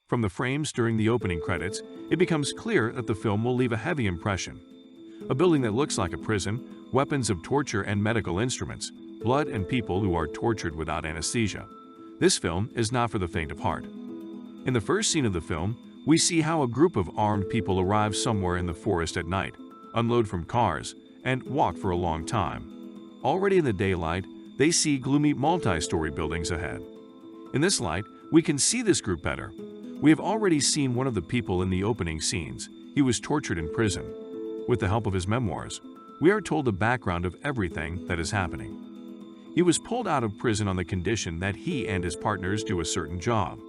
From the frames during the opening credits, it becomes clear that the film will leave a heavy impression. A building that looks like a prison, weapons of torture and medical instruments, blood and people who are tortured without anesthesia. This film is not for the faint of heart. In the first scene of the film, we see how a group of armed people arrive somewhere in the forest at night, unload from cars, and walk for a long time. Already in the daylight, they see gloomy multi-story buildings ahead. In this light, we can see this group better. We have already seen one of the people in the opening scenes. He was tortured in prison. With the help of his memoirs, we are told the background of everything that is happening. He was pulled out of prison on the condition that he and his partners do a certain job.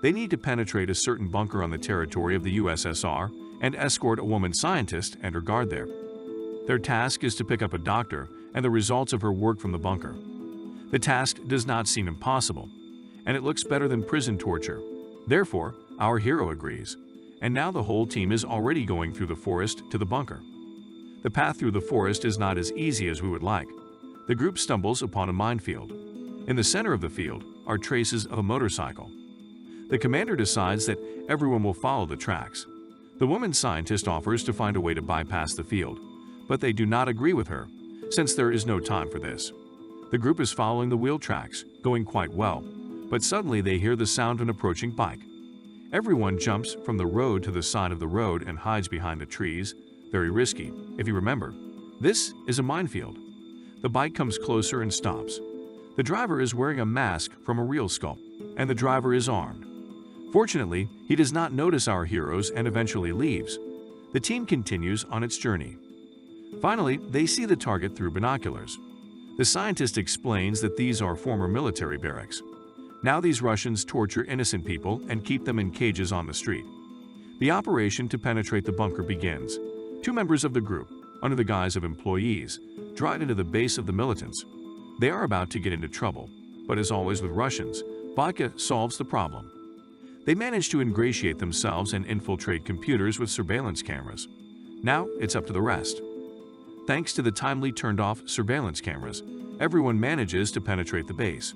They need to penetrate a certain bunker on the territory of the USSR and escort a woman scientist and her guard there. Their task is to pick up a doctor and the results of her work from the bunker. The task does not seem impossible, and it looks better than prison torture. Therefore, our hero agrees, and now the whole team is already going through the forest to the bunker. The path through the forest is not as easy as we would like. The group stumbles upon a minefield. In the center of the field are traces of a motorcycle. The commander decides that everyone will follow the tracks. The woman scientist offers to find a way to bypass the field, but they do not agree with her, since there is no time for this. The group is following the wheel tracks, going quite well, but suddenly they hear the sound of an approaching bike. Everyone jumps from the road to the side of the road and hides behind the trees. Very risky, if you remember. This is a minefield. The bike comes closer and stops. The driver is wearing a mask from a real skull, and the driver is armed. Fortunately, he does not notice our heroes and eventually leaves. The team continues on its journey. Finally, they see the target through binoculars. The scientist explains that these are former military barracks. Now these Russians torture innocent people and keep them in cages on the street. The operation to penetrate the bunker begins. Two members of the group, under the guise of employees, drive into the base of the militants. They are about to get into trouble, but as always with Russians, vodka solves the problem. They manage to ingratiate themselves and infiltrate computers with surveillance cameras. Now it's up to the rest. Thanks to the timely turned-off surveillance cameras, everyone manages to penetrate the base.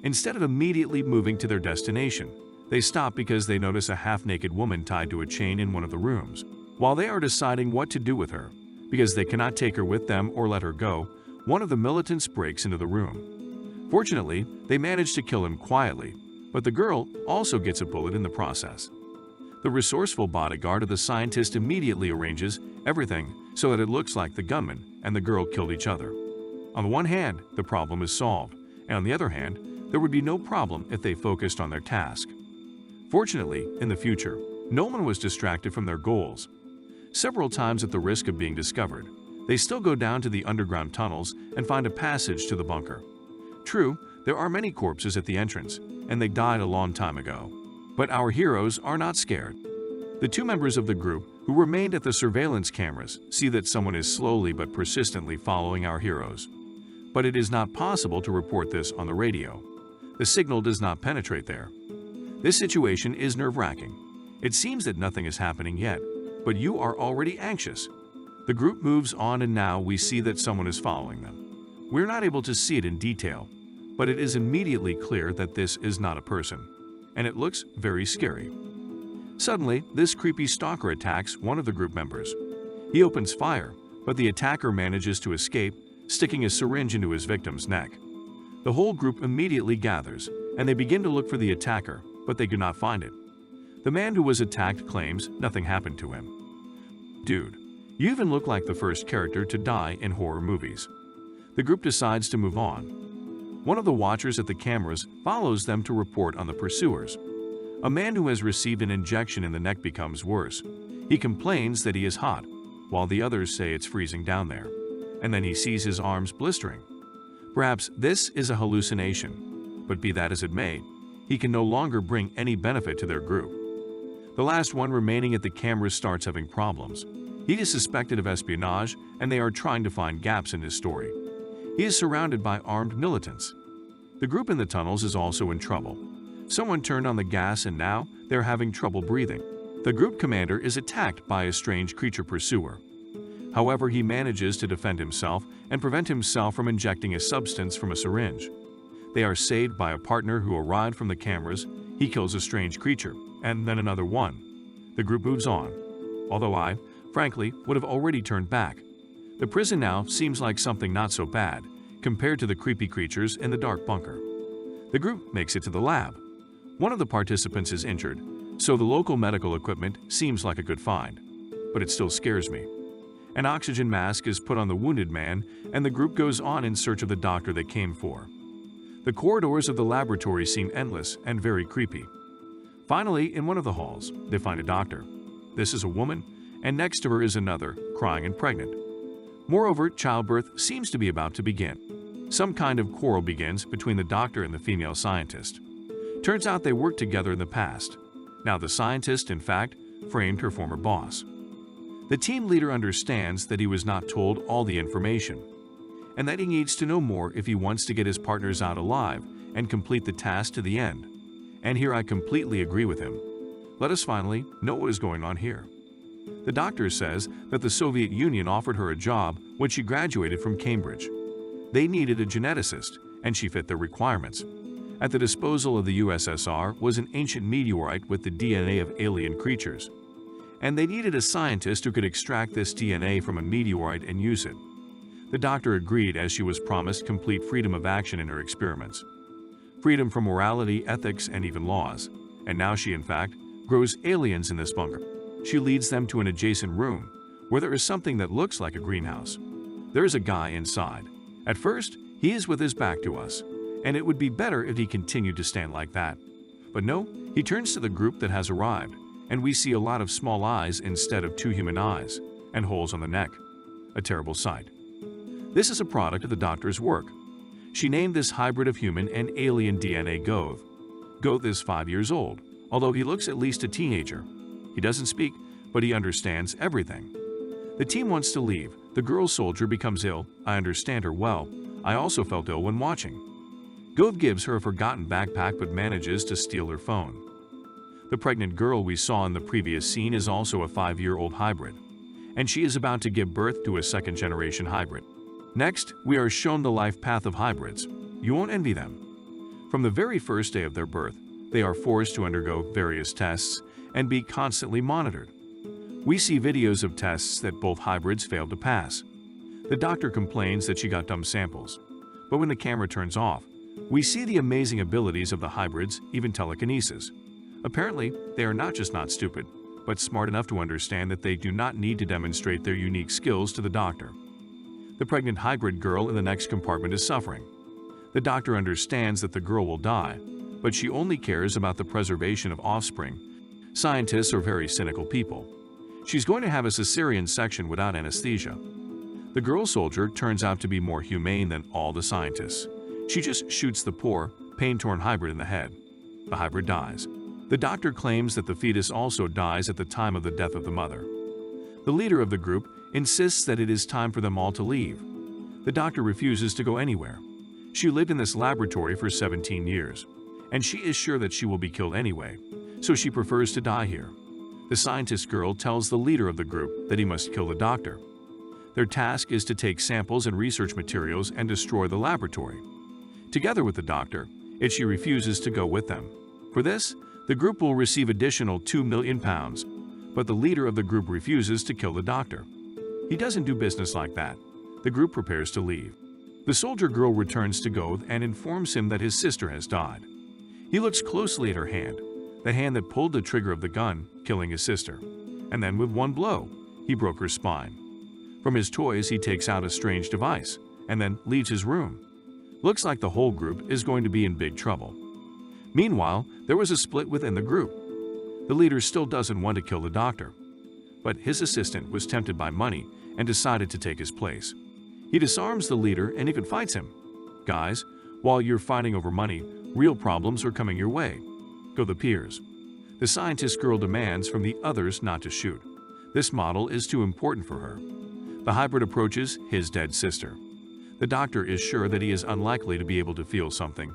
Instead of immediately moving to their destination, they stop because they notice a half-naked woman tied to a chain in one of the rooms. While they are deciding what to do with her, because they cannot take her with them or let her go, one of the militants breaks into the room. Fortunately, they manage to kill him quietly, but the girl also gets a bullet in the process. The resourceful bodyguard of the scientist immediately arranges everything so that it looks like the gunman and the girl killed each other. On the one hand, the problem is solved, and on the other hand, there would be no problem if they focused on their task. Fortunately, in the future, no one was distracted from their goals. Several times at the risk of being discovered, they still go down to the underground tunnels and find a passage to the bunker. True, there are many corpses at the entrance, and they died a long time ago. But our heroes are not scared. The two members of the group who remained at the surveillance cameras see that someone is slowly but persistently following our heroes. But it is not possible to report this on the radio. The signal does not penetrate there. This situation is nerve-wracking. It seems that nothing is happening yet, but you are already anxious. The group moves on and now we see that someone is following them. We're not able to see it in detail, but it is immediately clear that this is not a person, and it looks very scary. Suddenly, this creepy stalker attacks one of the group members. He opens fire, but the attacker manages to escape, sticking a syringe into his victim's neck. The whole group immediately gathers, and they begin to look for the attacker, but they do not find it. The man who was attacked claims nothing happened to him. Dude, you even look like the first character to die in horror movies. The group decides to move on. One of the watchers at the cameras follows them to report on the pursuers. A man who has received an injection in the neck becomes worse. He complains that he is hot, while the others say it's freezing down there, and then he sees his arms blistering. Perhaps this is a hallucination, but be that as it may, he can no longer bring any benefit to their group. The last one remaining at the camera starts having problems. He is suspected of espionage, and they are trying to find gaps in his story. He is surrounded by armed militants. The group in the tunnels is also in trouble. Someone turned on the gas and now they're having trouble breathing. The group commander is attacked by a strange creature pursuer. However, he manages to defend himself and prevent himself from injecting a substance from a syringe. They are saved by a partner who arrived from the cameras. He kills a strange creature, and then another one. The group moves on, although I, frankly, would have already turned back. The prison now seems like something not so bad, compared to the creepy creatures in the dark bunker. The group makes it to the lab. One of the participants is injured, so the local medical equipment seems like a good find. But it still scares me. An oxygen mask is put on the wounded man, and the group goes on in search of the doctor they came for. The corridors of the laboratory seem endless and very creepy. Finally, in one of the halls, they find a doctor. This is a woman, and next to her is another, crying and pregnant. Moreover, childbirth seems to be about to begin. Some kind of quarrel begins between the doctor and the female scientist. Turns out they worked together in the past. Now the scientist, in fact, framed her former boss. The team leader understands that he was not told all the information, and that he needs to know more if he wants to get his partners out alive and complete the task to the end. And here I completely agree with him. Let us finally know what is going on here. The doctor says that the Soviet Union offered her a job when she graduated from Cambridge. They needed a geneticist, and she fit their requirements. At the disposal of the USSR was an ancient meteorite with the DNA of alien creatures, and they needed a scientist who could extract this DNA from a meteorite and use it. The doctor agreed as she was promised complete freedom of action in her experiments. Freedom from morality, ethics, and even laws. And now she, in fact, grows aliens in this bunker. She leads them to an adjacent room, where there is something that looks like a greenhouse. There is a guy inside. At first, he is with his back to us, and it would be better if he continued to stand like that. But no, he turns to the group that has arrived, and we see a lot of small eyes instead of 2 human eyes, and holes on the neck. A terrible sight. This is a product of the doctor's work. She named this hybrid of human and alien DNA Goth. Goth is 5 years old, although he looks at least a teenager. He doesn't speak, but he understands everything. The team wants to leave. The girl soldier becomes ill. I understand her well. I also felt ill when watching. Goth gives her a forgotten backpack but manages to steal her phone. The pregnant girl we saw in the previous scene is also a 5-year-old hybrid, and she is about to give birth to a second-generation hybrid. Next, we are shown the life path of hybrids. You won't envy them. From the very first day of their birth, they are forced to undergo various tests and be constantly monitored. We see videos of tests that both hybrids failed to pass. The doctor complains that she got dumb samples, but when the camera turns off, we see the amazing abilities of the hybrids, even telekinesis. Apparently, they are not just not stupid, but smart enough to understand that they do not need to demonstrate their unique skills to the doctor. The pregnant hybrid girl in the next compartment is suffering. The doctor understands that the girl will die, but she only cares about the preservation of offspring. Scientists are very cynical people. She's going to have a cesarean section without anesthesia. The girl soldier turns out to be more humane than all the scientists. She just shoots the poor, pain-torn hybrid in the head. The hybrid dies. The doctor claims that the fetus also dies at the time of the death of the mother. The leader of the group insists that it is time for them all to leave. The doctor refuses to go anywhere. She lived in this laboratory for 17 years, and she is sure that she will be killed anyway, so she prefers to die here. The scientist girl tells the leader of the group that he must kill the doctor. Their task is to take samples and research materials and destroy the laboratory. Together with the doctor, yet she refuses to go with them. For this, the group will receive additional £2 million, but the leader of the group refuses to kill the doctor. He doesn't do business like that. The group prepares to leave. The soldier girl returns to Goth and informs him that his sister has died. He looks closely at her hand, the hand that pulled the trigger of the gun, killing his sister. And then with one blow, he broke her spine. From his toys, he takes out a strange device, and then leaves his room. Looks like the whole group is going to be in big trouble. Meanwhile, there was a split within the group. The leader still doesn't want to kill the doctor, but his assistant was tempted by money and decided to take his place. He disarms the leader and even fights him. Guys, while you're fighting over money, real problems are coming your way. Go the peers. The scientist girl demands from the others not to shoot. This model is too important for her. The hybrid approaches his dead sister. The doctor is sure that he is unlikely to be able to feel something.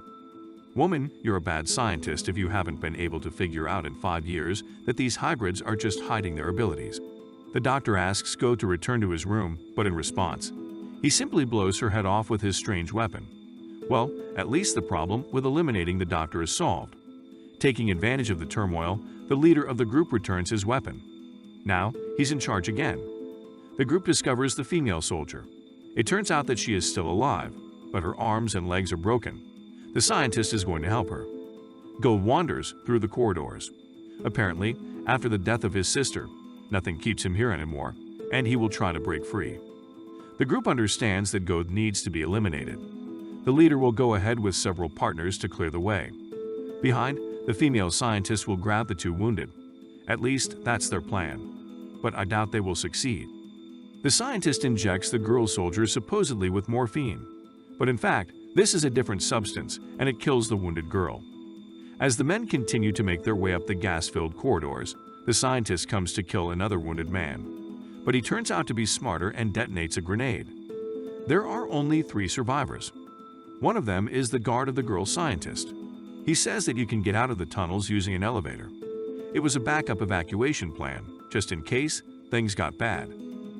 Woman, you're a bad scientist if you haven't been able to figure out in 5 years that these hybrids are just hiding their abilities. The doctor asks Go to return to his room, but in response, he simply blows her head off with his strange weapon. Well, at least the problem with eliminating the doctor is solved. Taking advantage of the turmoil, the leader of the group returns his weapon. Now, he's in charge again. The group discovers the female soldier. It turns out that she is still alive, but her arms and legs are broken. The scientist is going to help her. Gold wanders through the corridors. Apparently, after the death of his sister, nothing keeps him here anymore, and he will try to break free. The group understands that Gold needs to be eliminated. The leader will go ahead with several partners to clear the way. Behind, the female scientist will grab the two wounded. At least, that's their plan. But I doubt they will succeed. The scientist injects the girl soldier supposedly with morphine. But in fact, this is a different substance, and it kills the wounded girl. As the men continue to make their way up the gas-filled corridors, the scientist comes to kill another wounded man. But he turns out to be smarter and detonates a grenade. There are only 3 survivors. One of them is the guard of the girl scientist. He says that you can get out of the tunnels using an elevator. It was a backup evacuation plan, just in case things got bad.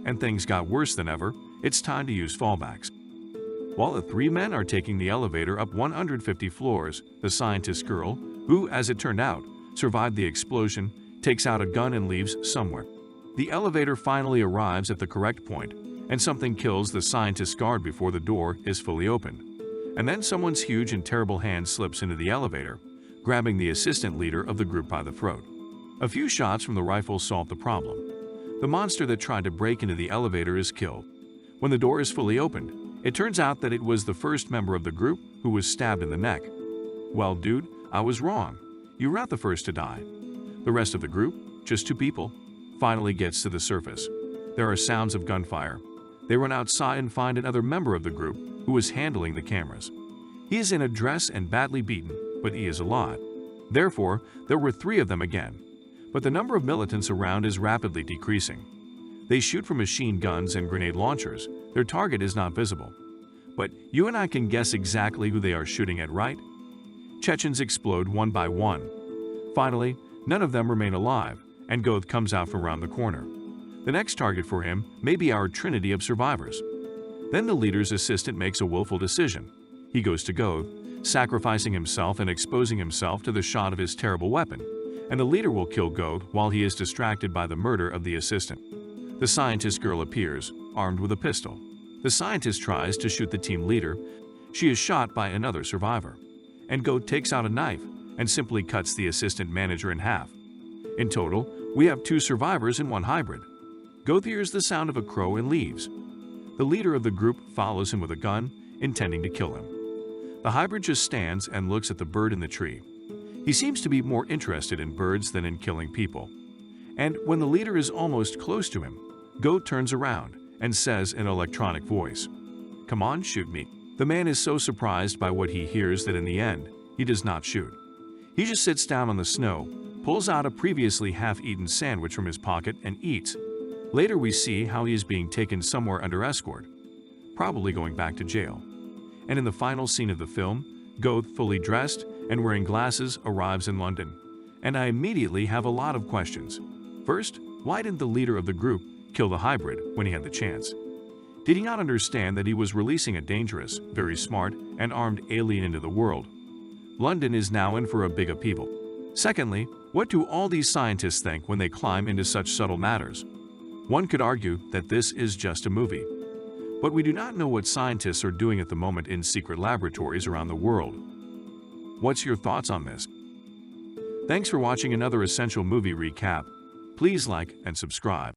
And things got worse than ever, it's time to use fallbacks. While the 3 men are taking the elevator up 150 floors, the scientist girl, who, as it turned out, survived the explosion, takes out a gun and leaves somewhere. The elevator finally arrives at the correct point, and something kills the scientist guard before the door is fully opened. And then someone's huge and terrible hand slips into the elevator, grabbing the assistant leader of the group by the throat. A few shots from the rifle solve the problem. The monster that tried to break into the elevator is killed. When the door is fully opened, it turns out that it was the first member of the group who was stabbed in the neck. Well, dude, I was wrong. You were not the first to die. The rest of the group, just 2 people, finally gets to the surface. There are sounds of gunfire. They run outside and find another member of the group who is handling the cameras. He is in a dress and badly beaten, but he is alive. Therefore, there were 3 of them again. But the number of militants around is rapidly decreasing. They shoot from machine guns and grenade launchers. Their target is not visible. But you and I can guess exactly who they are shooting at, right? Chechens explode one by one. Finally, none of them remain alive, and Goth comes out from around the corner. The next target for him may be our trinity of survivors. Then the leader's assistant makes a willful decision. He goes to Goth, sacrificing himself and exposing himself to the shot of his terrible weapon, and the leader will kill Goth while he is distracted by the murder of the assistant. The scientist girl appears, armed with a pistol. The scientist tries to shoot the team leader. She is shot by another survivor. And Goth takes out a knife and simply cuts the assistant manager in half. In total, we have 2 survivors and 1 hybrid. Goth hears the sound of a crow and leaves. The leader of the group follows him with a gun, intending to kill him. The hybrid just stands and looks at the bird in the tree. He seems to be more interested in birds than in killing people. And when the leader is almost close to him, Goat turns around and says in an electronic voice, "Come on, shoot me." The man is so surprised by what he hears that in the end, he does not shoot. He just sits down on the snow, pulls out a previously half-eaten sandwich from his pocket and eats. Later we see how he is being taken somewhere under escort, probably going back to jail. And in the final scene of the film, Goat, fully dressed and wearing glasses, arrives in London. And I immediately have a lot of questions. First, why didn't the leader of the group kill the hybrid when he had the chance? Did he not understand that he was releasing a dangerous, very smart, and armed alien into the world? London is now in for a big upheaval. Secondly, what do all these scientists think when they climb into such subtle matters? One could argue that this is just a movie. But we do not know what scientists are doing at the moment in secret laboratories around the world. What's your thoughts on this? Thanks for watching another Essential Movie Recap. Please like and subscribe.